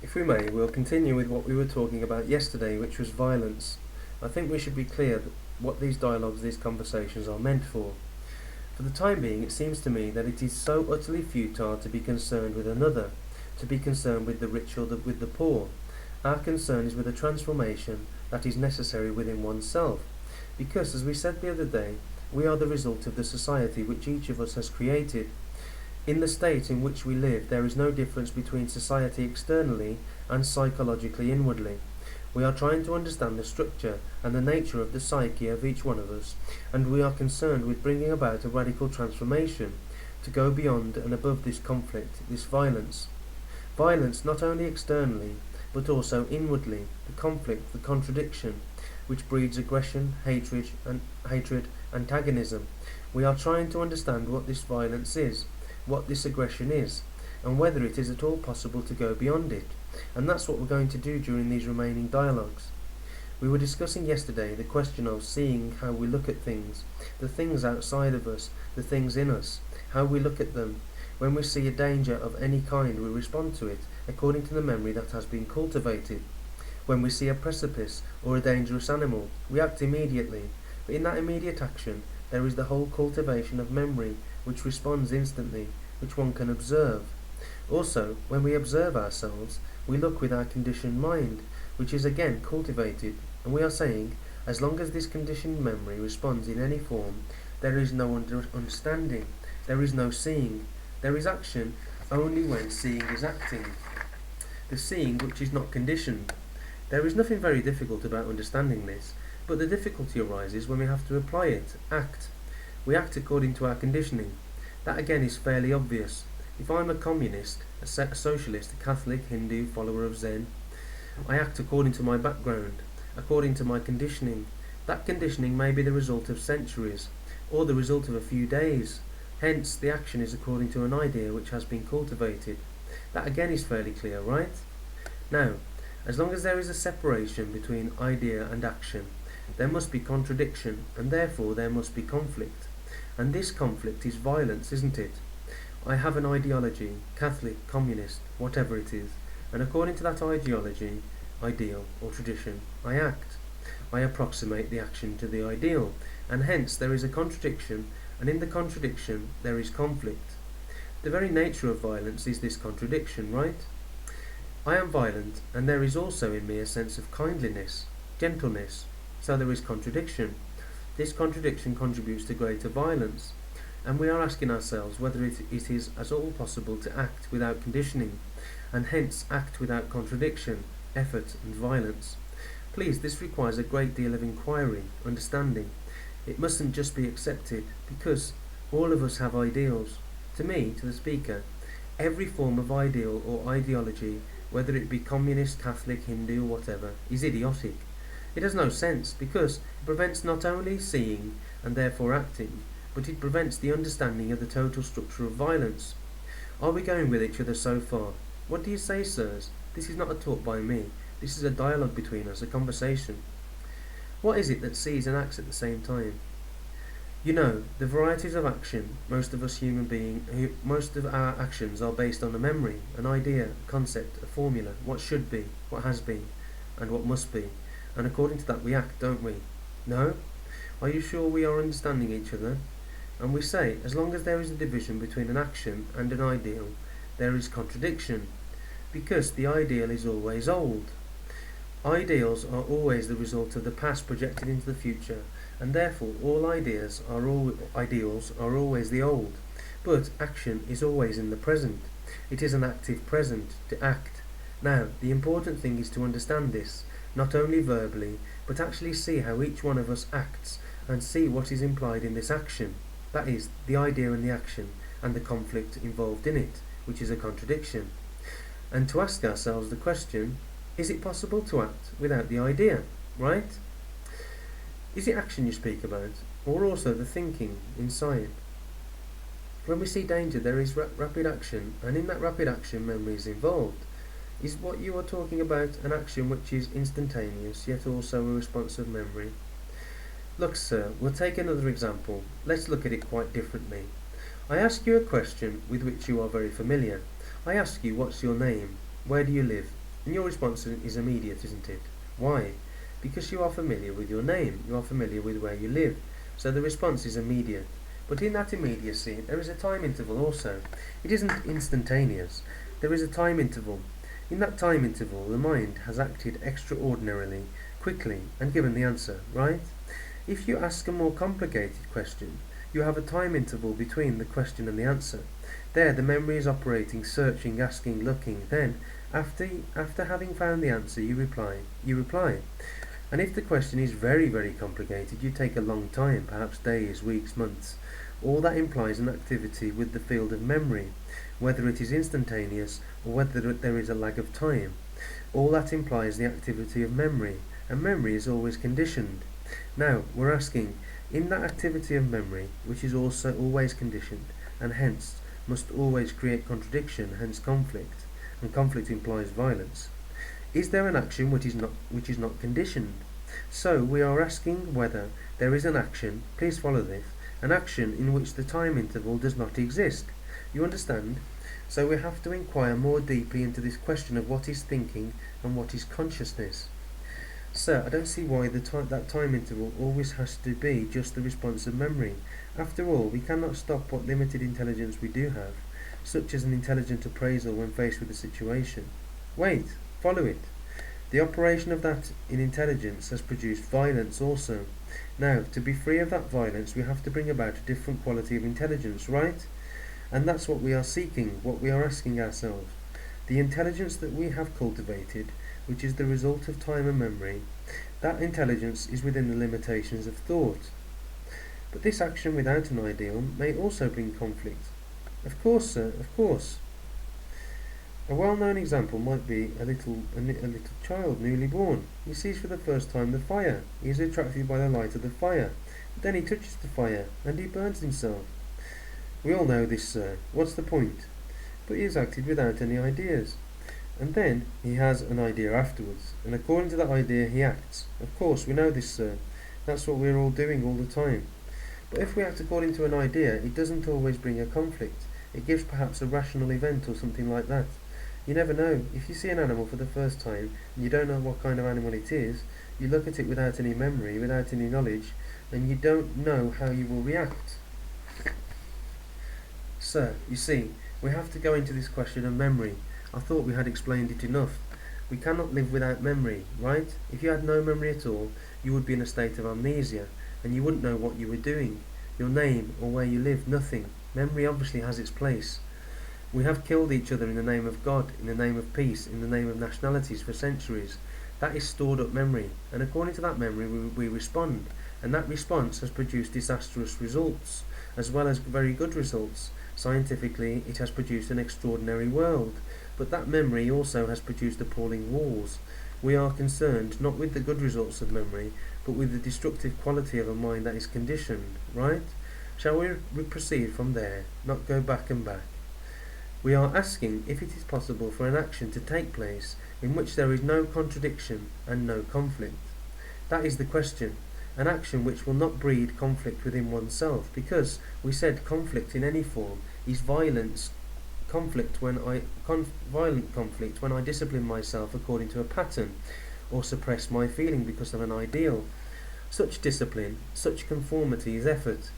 If we may, we'll continue with what we were talking about yesterday, which was violence. I think we should be clear that what these dialogues, these conversations are meant for. For the time being, it seems to me that it is so utterly futile to be concerned with another, to be concerned with the rich or with the poor. Our concern is with a transformation that is necessary within oneself, because, as we said the other day, we are the result of the society which each of us has created. In the state in which we live, there is no difference between society externally and psychologically inwardly. We are trying to understand the structure and the nature of the psyche of each one of us, and we are concerned with bringing about a radical transformation, to go beyond and above this conflict, this violence. Violence not only externally, but also inwardly, the conflict, the contradiction, which breeds aggression, hatred, antagonism. We are trying to understand what this violence is, what this aggression is, and whether it is at all possible to go beyond it. And that's what we're going to do during these remaining dialogues. We were discussing yesterday the question of seeing how we look at things, the things outside of us, the things in us, how we look at them. When we see a danger of any kind, we respond to it according to the memory that has been cultivated. When we see a precipice or a dangerous animal, we act immediately, but in that immediate action there is the whole cultivation of memory which responds instantly, which one can observe. Also, when we observe ourselves, we look with our conditioned mind, which is again cultivated, and we are saying, as long as this conditioned memory responds in any form, there is no understanding, there is no seeing, there is action only when seeing is acting. The seeing which is not conditioned. There is nothing very difficult about understanding this, but the difficulty arises when we have to apply it, act. We act according to our conditioning. That again is fairly obvious. If I'm a communist, a socialist, a Catholic, Hindu, follower of Zen, I act according to my background, according to my conditioning. That conditioning may be the result of centuries, or the result of a few days. Hence, the action is according to an idea which has been cultivated. That again is fairly clear, right? Now, as long as there is a separation between idea and action, there must be contradiction, and therefore there must be conflict. And this conflict is violence, isn't it? I have an ideology, Catholic, communist, whatever it is, and according to that ideology, ideal, or tradition, I act. I approximate the action to the ideal, and hence there is a contradiction, and in the contradiction there is conflict. The very nature of violence is this contradiction, right? I am violent, and there is also in me a sense of kindliness, gentleness, so there is contradiction. This contradiction contributes to greater violence, and we are asking ourselves whether it is at all possible to act without conditioning, and hence act without contradiction, effort and violence. Please, this requires a great deal of inquiry, understanding. It mustn't just be accepted, because all of us have ideals. To me, to the speaker, every form of ideal or ideology, whether it be communist, Catholic, Hindu, or whatever, is idiotic. It has no sense, because it prevents not only seeing and therefore acting, but it prevents the understanding of the total structure of violence. Are we going with each other so far? What do you say, sirs? This is not a talk by me. This is a dialogue between us, a conversation. What is it that sees and acts at the same time? You know, the varieties of action, most of our actions are based on a memory, an idea, a concept, a formula, what should be, what has been, and what must be. And according to that we act, don't we? No? Are you sure we are understanding each other? And we say, as long as there is a division between an action and an ideal, there is contradiction, because the ideal is always old. Ideals are always the result of the past projected into the future, and therefore all ideals are always the old. But action is always in the present. It is an active present, to act. Now, the important thing is to understand this, not only verbally, but actually see how each one of us acts, and see what is implied in this action. That is, the idea and the action, and the conflict involved in it, which is a contradiction. And to ask ourselves the question, is it possible to act without the idea, right? Is it action you speak about, or also the thinking inside? When we see danger, there is rapid action, and in that rapid action memory is involved. Is what you are talking about an action which is instantaneous, yet also a response of memory? Look, sir, we'll take another example. Let's look at it quite differently. I ask you a question with which you are very familiar. I ask you, what's your name? Where do you live? And your response is immediate, isn't it? Why? Because you are familiar with your name, you are familiar with where you live, so the response is immediate. But in that immediacy, there is a time interval also. It isn't instantaneous. There is a time interval. In that time interval, the mind has acted extraordinarily, quickly, and given the answer, right? If you ask a more complicated question, you have a time interval between the question and the answer. There, the memory is operating, searching, asking, looking. Then, after having found the answer, you reply. And if the question is very, very complicated, you take a long time, perhaps days, weeks, months. All that implies an activity with the field of memory, whether it is instantaneous or whether there is a lag of time. All that implies the activity of memory, and memory is always conditioned. Now, we're asking, in that activity of memory, which is also always conditioned, and hence must always create contradiction, hence conflict, and conflict implies violence, is there an action which is not conditioned? So we are asking whether there is an action, please follow this, an action in which the time interval does not exist. You understand? So we have to inquire more deeply into this question of what is thinking and what is consciousness. Sir, I don't see why that time interval always has to be just the response of memory. After all, we cannot stop what limited intelligence we do have, such as an intelligent appraisal when faced with a situation. Wait, follow it. The operation of that in intelligence has produced violence also. Now, to be free of that violence, we have to bring about a different quality of intelligence, right? And that's what we are seeking, what we are asking ourselves. The intelligence that we have cultivated, which is the result of time and memory, that intelligence is within the limitations of thought. But this action without an ideal may also bring conflict. Of course, sir, of course. A well-known example might be a little child newly born. He sees for the first time the fire. He is attracted by the light of the fire. But then he touches the fire, and he burns himself. We all know this, sir. What's the point? But he has acted without any ideas. And then he has an idea afterwards, and according to that idea he acts. Of course, we know this, sir. That's what we're all doing all the time. But if we act according to an idea, it doesn't always bring a conflict. It gives perhaps a rational event or something like that. You never know. If you see an animal for the first time, and you don't know what kind of animal it is, you look at it without any memory, without any knowledge, and you don't know how you will react. Sir, you see, we have to go into this question of memory. I thought we had explained it enough. We cannot live without memory, right? If you had no memory at all, you would be in a state of amnesia, and you wouldn't know what you were doing, your name, or where you lived, nothing. Memory obviously has its place. We have killed each other in the name of God, in the name of peace, in the name of nationalities for centuries. That is stored up memory, and according to that memory we respond, and that response has produced disastrous results, as well as very good results. Scientifically, it has produced an extraordinary world, but that memory also has produced appalling wars. We are concerned not with the good results of memory, but with the destructive quality of a mind that is conditioned, right? Shall we proceed from there, not go back and back? We are asking if it is possible for an action to take place in which there is no contradiction and no conflict. That is the question. An action which will not breed conflict within oneself, because we said conflict in any form is violent conflict when I discipline myself according to a pattern, or suppress my feeling because of an ideal. Such discipline, such conformity is effort.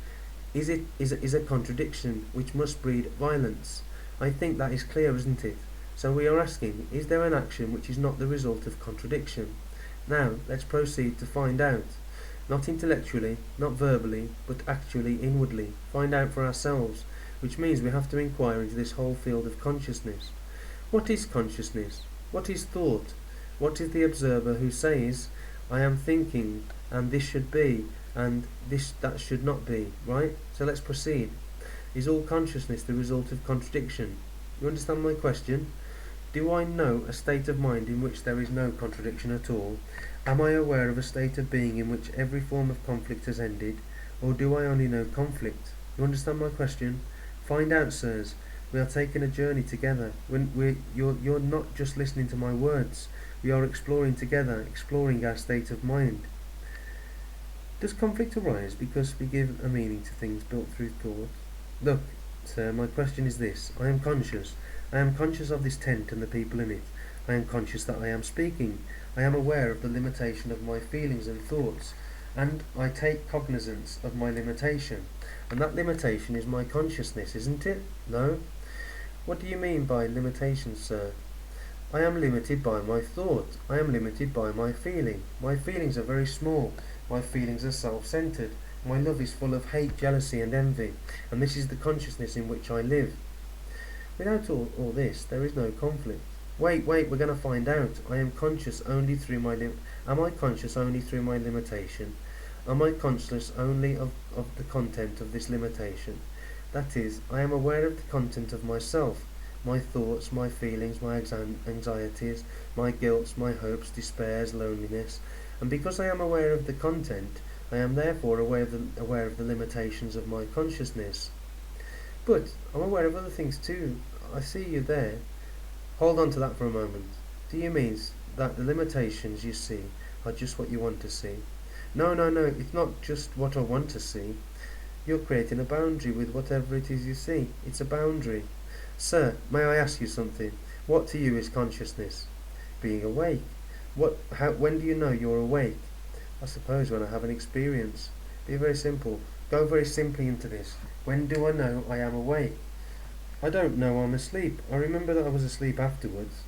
Is a contradiction which must breed violence. I think that is clear, isn't it? So we are asking, is there an action which is not the result of contradiction? Now, let's proceed to find out. Not intellectually, not verbally, but actually inwardly. Find out for ourselves, which means we have to inquire into this whole field of consciousness. What is consciousness? What is thought? What is the observer who says, I am thinking, and this should be, and that should not be, right? So let's proceed. Is all consciousness the result of contradiction? You understand my question? Do I know a state of mind in which there is no contradiction at all? Am I aware of a state of being in which every form of conflict has ended? Or do I only know conflict? You understand my question? Find out, sirs. We are taking a journey together. You're not just listening to my words. We are exploring together, exploring our state of mind. Does conflict arise because we give a meaning to things built through thought? Look, sir, my question is this. I am conscious. I am conscious of this tent and the people in it. I am conscious that I am speaking. I am aware of the limitation of my feelings and thoughts, and I take cognizance of my limitation. And that limitation is my consciousness, isn't it? No? What do you mean by limitation, sir? I am limited by my thought. I am limited by my feeling. My feelings are very small. My feelings are self-centered. My love is full of hate, jealousy and envy, and this is the consciousness in which I live. Without all this, there is no conflict. Wait, we're going to find out. I am conscious only through my Am I conscious only through my limitation? Am I conscious only of the content of this limitation? That is, I am aware of the content of myself, my thoughts, my feelings, my anxieties, my guilts, my hopes, despairs, loneliness, and because I am aware of the content, I am therefore aware of the limitations of my consciousness. But I'm aware of other things too. I see you there. Hold on to that for a moment. Do you mean that the limitations you see are just what you want to see? No, it's not just what I want to see. You're creating a boundary with whatever it is you see. It's a boundary. Sir, may I ask you something? What to you is consciousness? Being awake. When do you know you're awake? I suppose when I have an experience. Be very simple. Go very simply into this. When do I know I am awake? I don't know I'm asleep. I remember that I was asleep afterwards.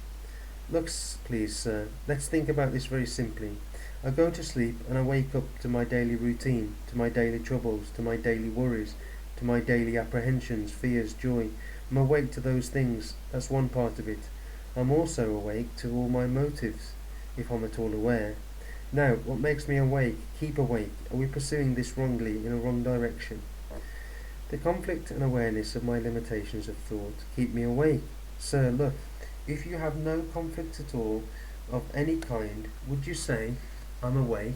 Look, please, sir, let's think about this very simply. I go to sleep and I wake up to my daily routine, to my daily troubles, to my daily worries, to my daily apprehensions, fears, joy. I'm awake to those things. That's one part of it. I'm also awake to all my motives, if I'm at all aware. Now, what makes me awake? Keep awake. Are we pursuing this wrongly, in a wrong direction? The conflict and awareness of my limitations of thought keep me awake. Sir, look, if you have no conflict at all of any kind, would you say, I'm awake?